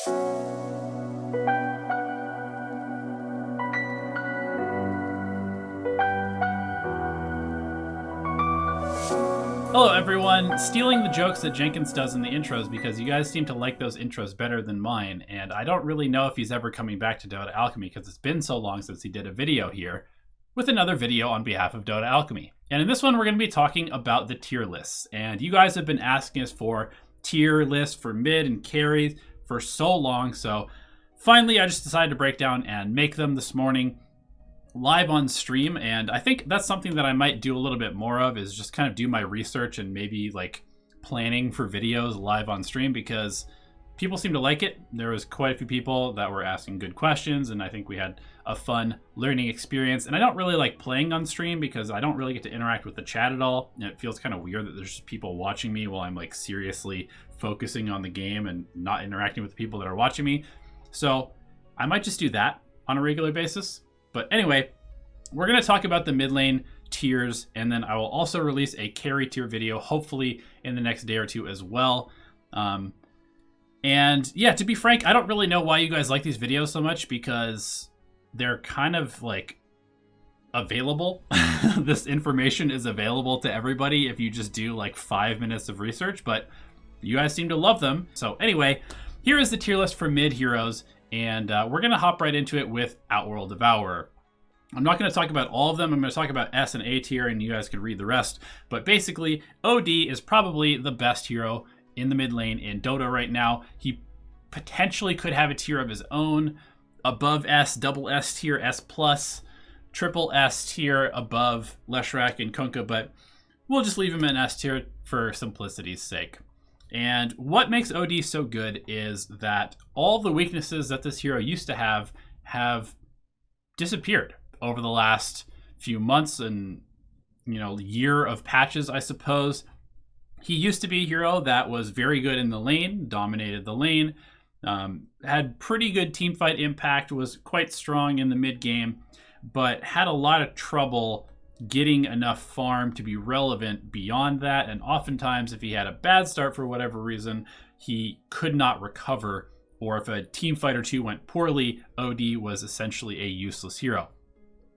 Hello everyone, stealing the jokes that Jenkins does in the intros because you guys seem to like those intros better than mine, and I don't really know if he's ever coming back to Dota Alchemy because it's been so long since he did a video here with another video on behalf of Dota Alchemy. And in this one we're going to be talking about the tier lists, and you guys have been asking us for tier lists for mid and carry for so long, so finally I just decided to break down and make them this morning live on stream. And I think that's something that I might do a little bit more of, is just kind of do my research and maybe like planning for videos live on stream, because people seem to like it. There was quite a few people that were asking good questions, and I think we had a fun learning experience. And I don't really like playing on stream because I don't really get to interact with the chat at all, and it feels kind of weird that there's just people watching me while I'm like seriously focusing on the game and not interacting with the people that are watching me. So I might just do that on a regular basis. But anyway, we're going to talk about the mid lane tiers, and then I will also release a carry tier video, hopefully in the next day or two as well. And yeah, to be frank, I don't really know why you guys like these videos so much, because they're kind of like available. This information is available to everybody if you just do like 5 minutes of research, but you guys seem to love them. So anyway, here is the tier list for mid heroes. And we're going to hop right into it with Outworld Devourer. I'm not going to talk about all of them. I'm going to talk about S and A tier, and you guys can read the rest. But basically, OD is probably the best hero in the mid lane in Dota right now. He potentially could have a tier of his own above S, double S tier, S+, triple S tier above Leshrac and Kunkka, but we'll just leave him in S tier for simplicity's sake. And what makes OD so good is that all the weaknesses that this hero used to have disappeared over the last few months and, year of patches, I suppose. He used to be a hero that was very good in the lane, dominated the lane, had pretty good teamfight impact, was quite strong in the mid game, but had a lot of trouble getting enough farm to be relevant beyond that. And oftentimes, if he had a bad start for whatever reason, he could not recover, or if a team fight or two went poorly, OD was essentially a useless hero.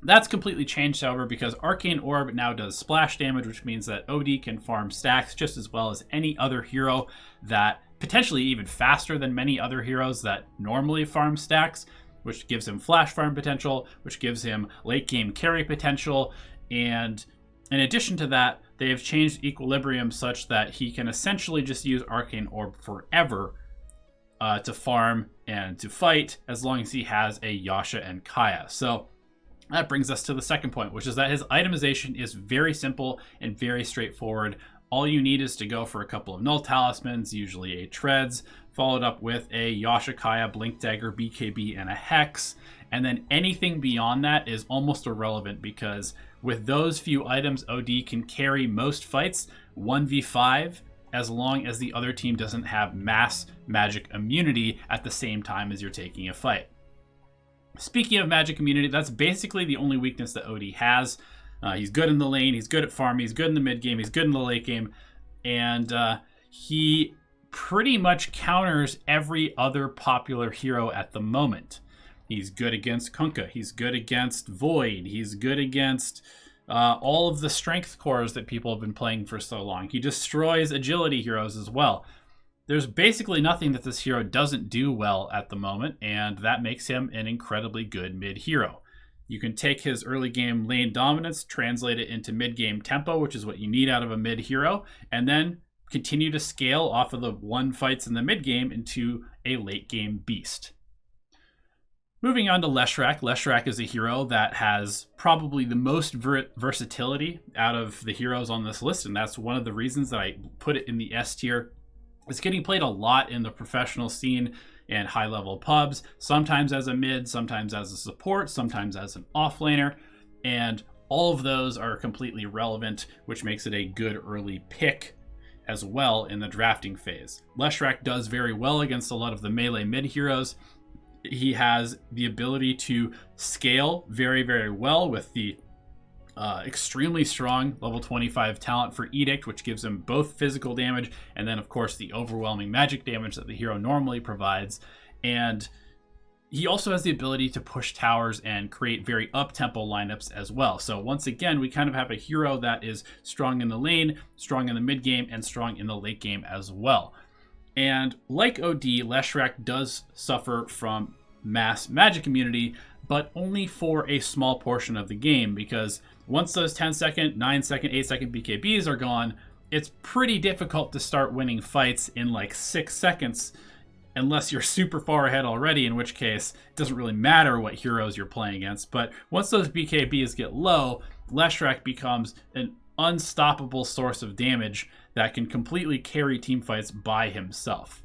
That's completely changed, however, because Arcane Orb now does splash damage, which means that OD can farm stacks just as well as any other hero, that potentially even faster than many other heroes that normally farm stacks, which gives him flash farm potential, which gives him late game carry potential. And in addition to that, they have changed Equilibrium such that he can essentially just use Arcane Orb forever to farm and to fight, as long as he has a Yasha and Kaya. So that brings us to the second point, which is that his itemization is very simple and very straightforward. All you need is to go for a couple of Null Talismans, usually a Treads, followed up with a Yasha, Kaya, Blink Dagger, BKB, and a Hex. And then anything beyond that is almost irrelevant, because with those few items, OD can carry most fights 1v5, as long as the other team doesn't have mass magic immunity at the same time as you're taking a fight. Speaking of magic immunity, that's basically the only weakness that OD has. He's good in the lane, he's good at farming, he's good in the mid game, he's good in the late game, and he pretty much counters every other popular hero at the moment. He's good against Kunkka, he's good against Void, he's good against all of the strength cores that people have been playing for so long. He destroys agility heroes as well. There's basically nothing that this hero doesn't do well at the moment, and that makes him an incredibly good mid hero. You can take his early game lane dominance, translate it into mid game tempo, which is what you need out of a mid hero, and then continue to scale off of the one fights in the mid game into a late game beast. Moving on to Leshrac. Leshrac is a hero that has probably the most versatility out of the heroes on this list, and that's one of the reasons that I put it in the S tier. It's getting played a lot in the professional scene and high-level pubs, sometimes as a mid, sometimes as a support, sometimes as an offlaner, and all of those are completely relevant, which makes it a good early pick as well in the drafting phase. Leshrac does very well against a lot of the melee mid heroes. He has the ability to scale very, very well with the extremely strong level 25 talent for Edict, which gives him both physical damage and then, of course, the overwhelming magic damage that the hero normally provides. And he also has the ability to push towers and create very up-tempo lineups as well. So once again, we kind of have a hero that is strong in the lane, strong in the mid game, and strong in the late game as well. And like OD, Leshrac does suffer from mass magic immunity, but only for a small portion of the game, because once those 10-second, 9-second, 8-second BKBs are gone, it's pretty difficult to start winning fights in like 6 seconds unless you're super far ahead already, in which case it doesn't really matter what heroes you're playing against. But once those BKBs get low, Leshrac becomes an unstoppable source of damage that can completely carry team fights by himself.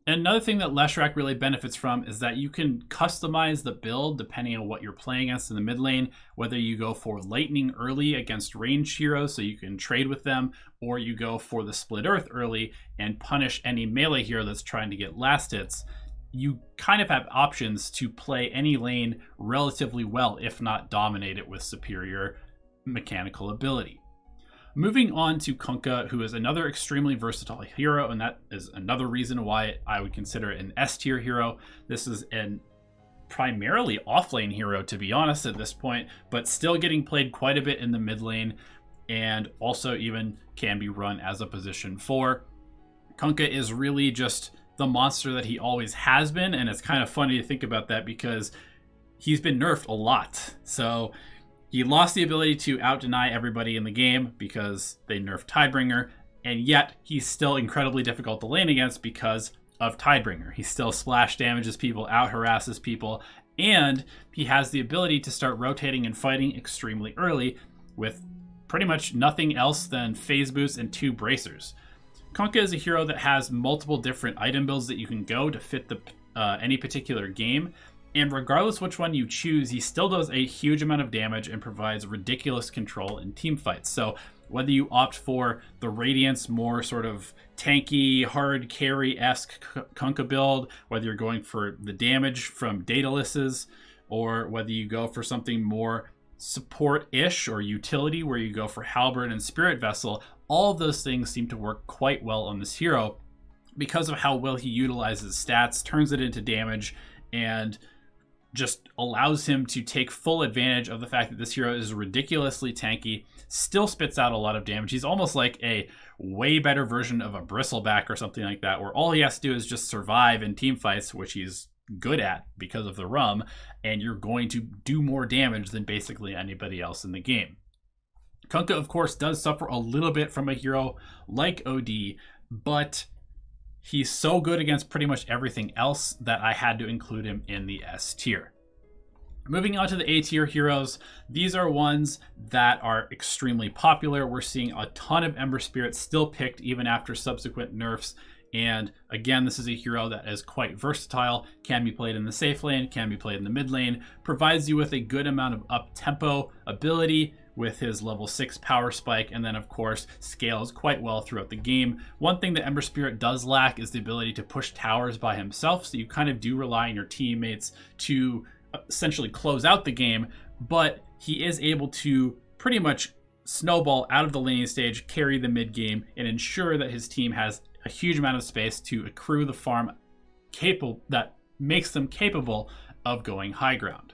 And another thing that Leshrac really benefits from is that you can customize the build depending on what you're playing against in the mid lane, whether you go for lightning early against ranged heroes so you can trade with them, or you go for the split earth early and punish any melee hero that's trying to get last hits. You kind of have options to play any lane relatively well, if not dominate it with superior mechanical ability. Moving on to Kunkka, who is another extremely versatile hero, and that is another reason why I would consider it an S tier hero. This is an primarily offlane hero, to be honest, at this point, but still getting played quite a bit in the mid lane, and also even can be run as a position 4. Kunkka is really just the monster that he always has been, and it's kind of funny to think about that because he's been nerfed a lot. So he lost the ability to out-deny everybody in the game because they nerfed Tidebringer, and yet he's still incredibly difficult to lane against because of Tidebringer. He still splash damages people, out-harasses people, and he has the ability to start rotating and fighting extremely early with pretty much nothing else than phase boosts and 2 bracers. Kunkka is a hero that has multiple different item builds that you can go to fit any particular game. And regardless which one you choose, he still does a huge amount of damage and provides ridiculous control in team fights. So whether you opt for the Radiance, more sort of tanky, hard carry-esque Kunkka build, whether you're going for the damage from Daedaluses, or whether you go for something more support-ish or utility where you go for Halberd and Spirit Vessel, all of those things seem to work quite well on this hero because of how well he utilizes stats, turns it into damage, and just allows him to take full advantage of the fact that this hero is ridiculously tanky, still spits out a lot of damage. He's almost like a way better version of a Bristleback or something like that, where all he has to do is just survive in team fights, which he's good at because of the rum, and you're going to do more damage than basically anybody else in the game. Kunkka, of course, does suffer a little bit from a hero like OD, but he's so good against pretty much everything else that I had to include him in the S tier. Moving on to the A tier heroes, these are ones that are extremely popular. We're seeing a ton of Ember Spirits still picked even after subsequent nerfs. And again, this is a hero that is quite versatile, can be played in the safe lane, can be played in the mid lane, provides you with a good amount of up-tempo ability with his level 6 power spike, and then of course scales quite well throughout the game. One thing that Ember Spirit does lack is the ability to push towers by himself, so you kind of do rely on your teammates to essentially close out the game, but he is able to pretty much snowball out of the laning stage, carry the mid game, and ensure that his team has a huge amount of space to accrue the farm that makes them capable of going high ground.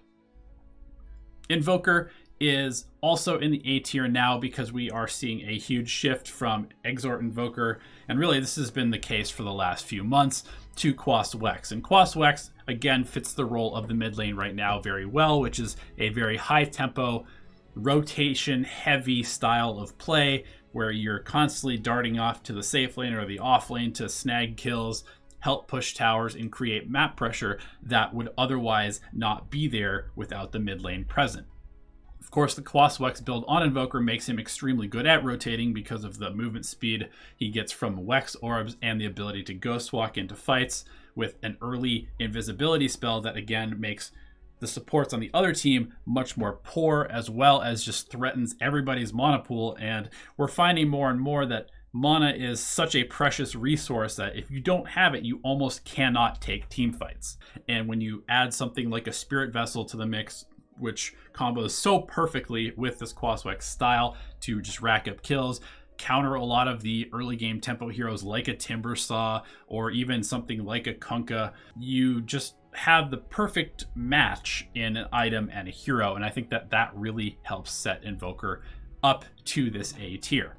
Invoker is also in the A tier now because we are seeing a huge shift from Exort Invoker, and really this has been the case for the last few months, to Quas Wex. And Quas Wex, again, fits the role of the mid lane right now very well, which is a very high tempo, rotation heavy style of play where you're constantly darting off to the safe lane or the off lane to snag kills, help push towers, and create map pressure that would otherwise not be there without the mid lane present. Of course, the Quas Wex build on Invoker makes him extremely good at rotating because of the movement speed he gets from Wex orbs and the ability to ghost walk into fights with an early invisibility spell that again makes the supports on the other team much more poor, as well as just threatens everybody's mana pool. And we're finding more and more that mana is such a precious resource that if you don't have it, you almost cannot take team fights. And when you add something like a Spirit Vessel to the mix, which combos so perfectly with this Quas Wex style to just rack up kills, counter a lot of the early game tempo heroes like a Timbersaw or even something like a Kunkka. You just have the perfect match in an item and a hero, and I think that really helps set Invoker up to this A tier.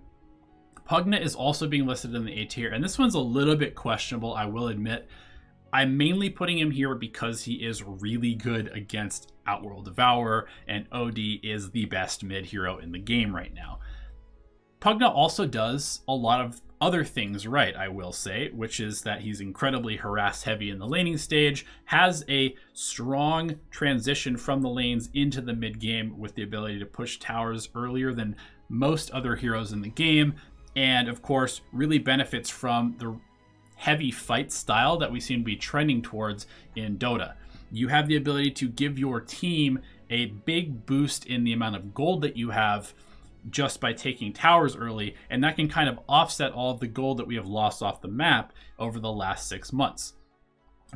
Pugna is also being listed in the A tier, and this one's a little bit questionable, I will admit. I'm mainly putting him here because he is really good against Outworld Devourer, and OD is the best mid hero in the game right now. Pugna also does a lot of other things right, I will say, which is that he's incredibly harass heavy in the laning stage, has a strong transition from the lanes into the mid game with the ability to push towers earlier than most other heroes in the game, and of course really benefits from the heavy fight style that we seem to be trending towards in Dota. You have the ability to give your team a big boost in the amount of gold that you have just by taking towers early, and that can kind of offset all of the gold that we have lost off the map over the last 6 months.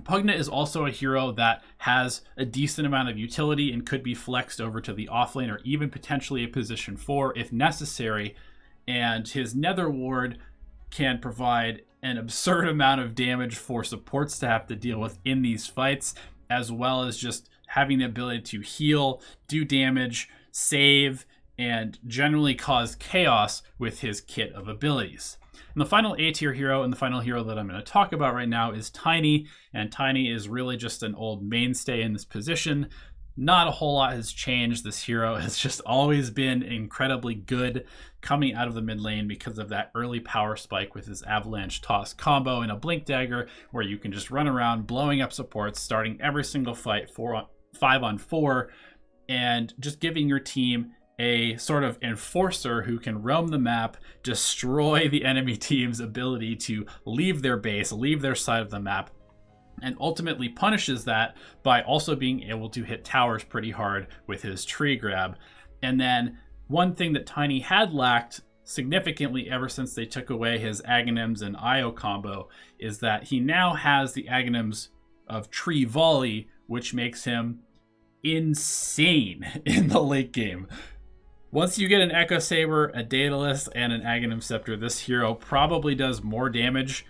Pugna is also a hero that has a decent amount of utility and could be flexed over to the offlane or even potentially a position 4 if necessary, and his Nether Ward can provide an absurd amount of damage for supports to have to deal with in these fights, as well as just having the ability to heal, do damage, save, and generally cause chaos with his kit of abilities. And the final A tier hero, and the final hero that I'm going to talk about right now, is Tiny, and Tiny is really just an old mainstay in this position. Not a whole lot has changed. This hero has just always been incredibly good coming out of the mid lane because of that early power spike with his avalanche toss combo and a blink dagger where you can just run around blowing up supports, starting every single fight 5-on-4, and just giving your team a sort of enforcer who can roam the map, destroy the enemy team's ability to leave their base, leave their side of the map, and ultimately punishes that by also being able to hit towers pretty hard with his tree grab. And then one thing that Tiny had lacked significantly ever since they took away his Aghanims and Io combo is that he now has the Aghanims of Tree Volley, which makes him insane in the late game. Once you get an Echo Saber, a Daedalus, and an Aghanim Scepter, this hero probably does more damage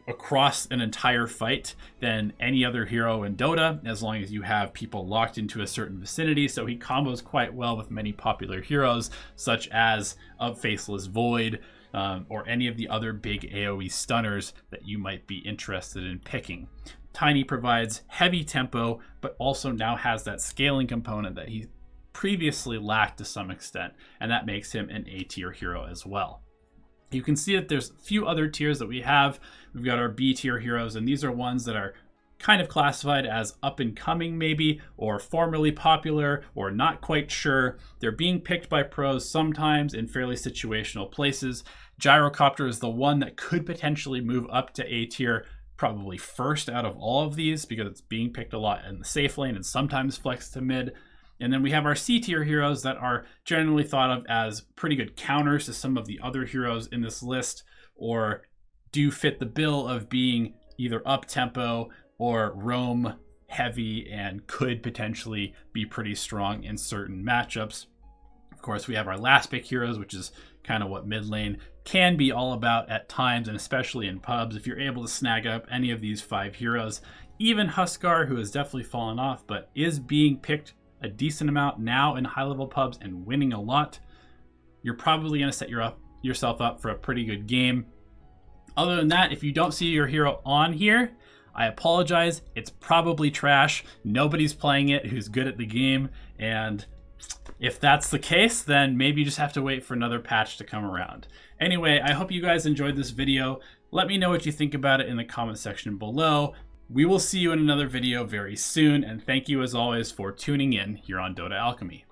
across an entire fight than any other hero in Dota, as long as you have people locked into a certain vicinity. So he combos quite well with many popular heroes, such as a Faceless Void, or any of the other big AoE stunners that you might be interested in picking. Tiny provides heavy tempo, but also now has that scaling component that he previously lacked to some extent, and that makes him an A tier hero as well. You can see that there's a few other tiers that we have. We've got our B tier heroes, and these are ones that are kind of classified as up and coming maybe, or formerly popular, or not quite sure. They're being picked by pros sometimes in fairly situational places. Gyrocopter is the one that could potentially move up to A tier probably first out of all of these because it's being picked a lot in the safe lane and sometimes flexed to mid. And then we have our C tier heroes that are generally thought of as pretty good counters to some of the other heroes in this list, or do fit the bill of being either up tempo or roam heavy and could potentially be pretty strong in certain matchups. Of course, we have our last pick heroes, which is kind of what mid lane can be all about at times, and especially in pubs. If you're able to snag up any of these 5 heroes, even Huskar, who has definitely fallen off, but is being picked a decent amount now in high level pubs and winning a lot, you're probably going to set yourself up for a pretty good game. Other than that, if you don't see your hero on here, I apologize. It's probably trash. Nobody's playing it who's good at the game, and if that's the case, then maybe you just have to wait for another patch to come around. Anyway, I hope you guys enjoyed this video. Let me know what you think about it in the comment section below. We will see you in another video very soon, and thank you as always for tuning in here on Dota Alchemy.